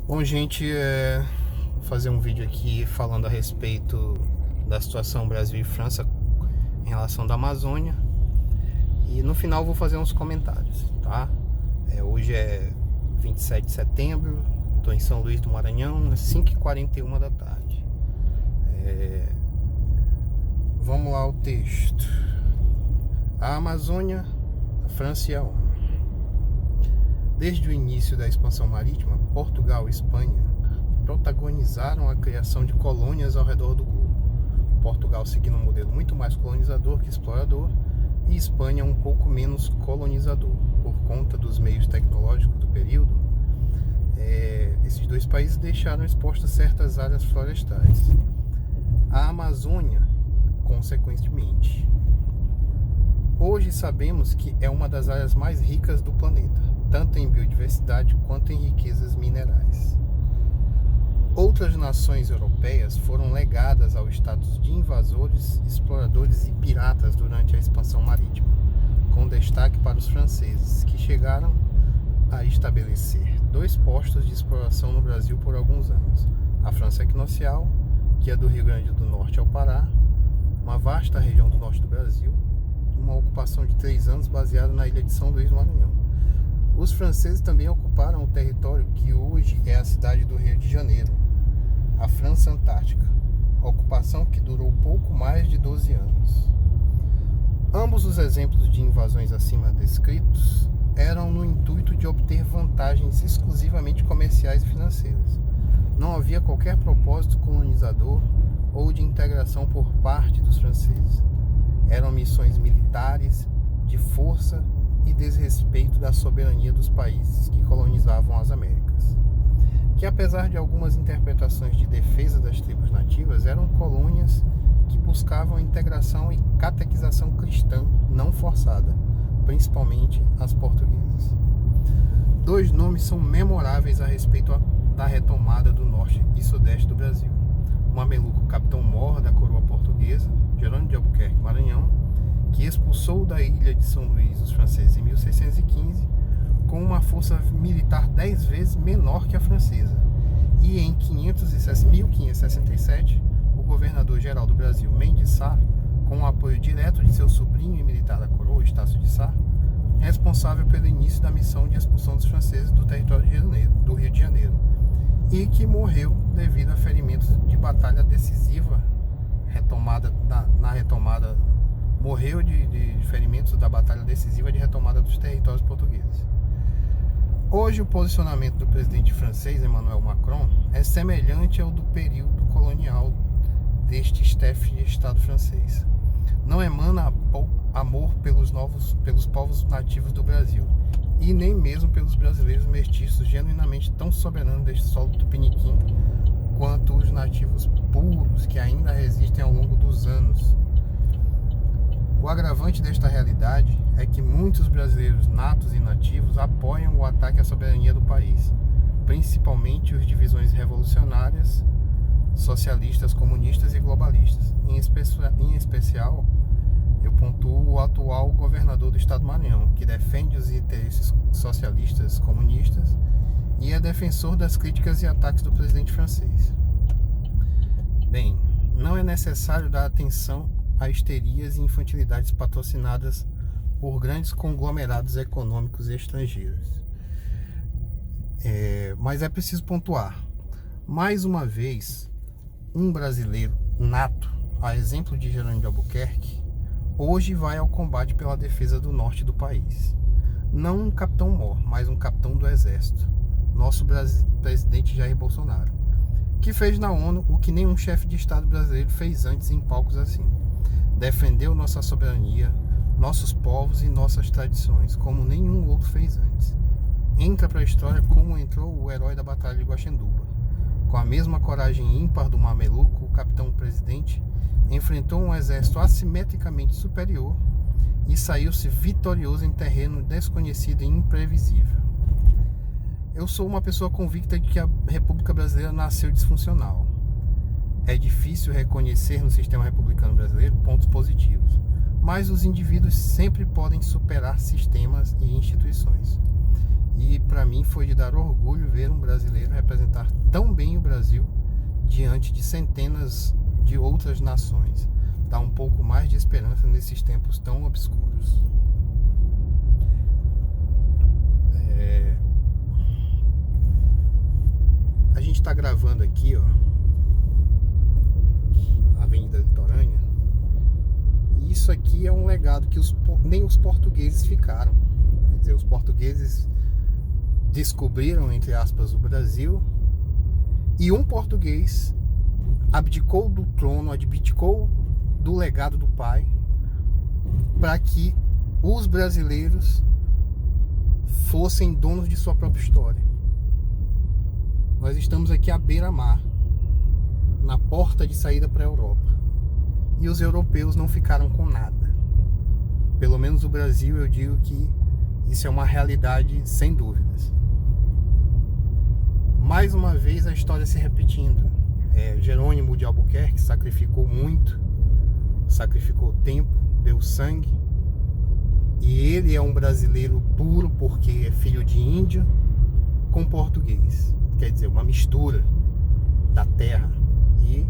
Bom, gente, vou fazer um vídeo aqui falando a respeito da situação Brasil e França em relação da Amazônia. E no final vou fazer uns comentários, tá? Hoje é 27 de setembro, estou em São Luís do Maranhão, às 5h41 da tarde. Vamos lá ao texto. A Amazônia, a França e a ONU. Desde o início da expansão marítima, Portugal e Espanha protagonizaram a criação de colônias ao redor do globo. Portugal seguindo um modelo muito mais colonizador que explorador, e Espanha um pouco menos colonizador. Por conta dos meios tecnológicos do período, esses dois países deixaram expostas certas áreas florestais. A Amazônia, consequentemente. Hoje sabemos que é uma das áreas mais ricas do planeta, tanto em biodiversidade quanto em riquezas minerais. Outras nações europeias foram legadas ao status de invasores, exploradores e piratas durante a expansão marítima, com destaque para os franceses, que chegaram a estabelecer 2 postos de exploração no Brasil por alguns anos: a França Equinocial, que é do Rio Grande do Norte ao Pará, uma vasta região do norte do Brasil, uma ocupação de 3 anos baseada na ilha de São Luís do Maranhão. Os franceses também ocuparam o território que hoje é a cidade do Rio de Janeiro, a França Antártica, ocupação que durou pouco mais de 12 anos. Ambos os exemplos de invasões acima descritos eram no intuito de obter vantagens exclusivamente comerciais e financeiras. Não havia qualquer propósito colonizador ou de integração por parte dos franceses. Eram missões militares, de força e desrespeito da soberania dos países que colonizavam as Américas, que apesar de algumas interpretações de defesa das tribos nativas, eram colônias que buscavam integração e catequização cristã não forçada, principalmente as portuguesas. 2 nomes são memoráveis a respeito da retomada do norte e sudeste do Brasil: o mameluco Capitão Mor da coroa portuguesa, Jerônimo de Albuquerque, Maranhão, que expulsou da ilha de São Luís os franceses em 1615, com uma força militar 10 vezes menor que a francesa. E em 1567, o governador-geral do Brasil, Mendes Sá, com o apoio direto de seu sobrinho e militar da coroa, Estácio de Sá, responsável pelo início da missão de expulsão dos franceses do território do Rio de Janeiro, e que morreu devido a ferimentos de batalha decisiva, morreu de ferimentos da batalha decisiva de retomada dos territórios portugueses. Hoje, o posicionamento do presidente francês, Emmanuel Macron, é semelhante ao do período colonial deste chefe de Estado francês. Não emana amor pelos povos nativos do Brasil, e nem mesmo pelos brasileiros mestiços genuinamente tão soberanos deste solo tupiniquim quanto os nativos puros que ainda resistem ao longo dos anos. O agravante desta realidade é que muitos brasileiros natos e nativos apoiam o ataque à soberania do país, principalmente as divisões revolucionárias, socialistas, comunistas e globalistas. Em especial, eu pontuo o atual governador do estado do Maranhão, que defende os interesses socialistas comunistas e é defensor das críticas e ataques do presidente francês. Bem, não é necessário dar atenção a histerias e infantilidades patrocinadas por grandes conglomerados econômicos estrangeiros. Mas é preciso pontuar, mais uma vez, um brasileiro nato, a exemplo de Jerônimo de Albuquerque, hoje vai ao combate pela defesa do norte do país. Não um capitão mor, mas um capitão do exército, nosso presidente Jair Bolsonaro, que fez na ONU o que nenhum chefe de Estado brasileiro fez antes em palcos assim: defendeu nossa soberania, nossos povos e nossas tradições, como nenhum outro fez antes. Entra para a história como entrou o herói da Batalha de Guaxenduba. Com a mesma coragem ímpar do mameluco, o capitão-presidente enfrentou um exército assimetricamente superior e saiu-se vitorioso em terreno desconhecido e imprevisível. Eu sou uma pessoa convicta de que a República Brasileira nasceu disfuncional. É difícil reconhecer no sistema republicano brasileiro pontos positivos, mas os indivíduos sempre podem superar sistemas e instituições. E para mim foi de dar orgulho ver um brasileiro representar tão bem o Brasil diante de centenas de outras nações. Dá um pouco mais de esperança nesses tempos tão obscuros. A gente está gravando aqui, ó, Avenida Litorânea. E isso aqui é um legado que nem os portugueses ficaram. Quer dizer, os portugueses descobriram, entre aspas, o Brasil, e um português abdicou do trono, abdicou do legado do pai, para que os brasileiros fossem donos de sua própria história. Nós estamos aqui à beira-mar, na porta de saída para a Europa, e os europeus não ficaram com nada. Pelo menos o Brasil, eu digo que isso é uma realidade sem dúvidas. Mais uma vez a história se repetindo. Jerônimo de Albuquerque sacrificou muito, sacrificou tempo, deu sangue, e ele é um brasileiro puro porque é filho de índio com português. Quer dizer, uma mistura da terra. E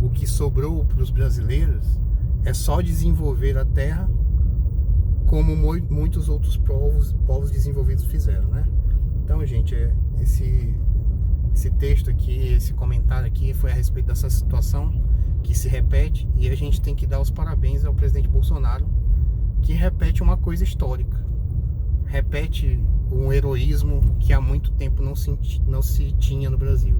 o que sobrou para os brasileiros é só desenvolver a terra como muitos outros povos desenvolvidos fizeram, né? Então, gente, esse texto aqui, esse comentário aqui foi a respeito dessa situação que se repete, e a gente tem que dar os parabéns ao presidente Bolsonaro, que repete uma coisa histórica, repete um heroísmo que há muito tempo não se tinha no Brasil.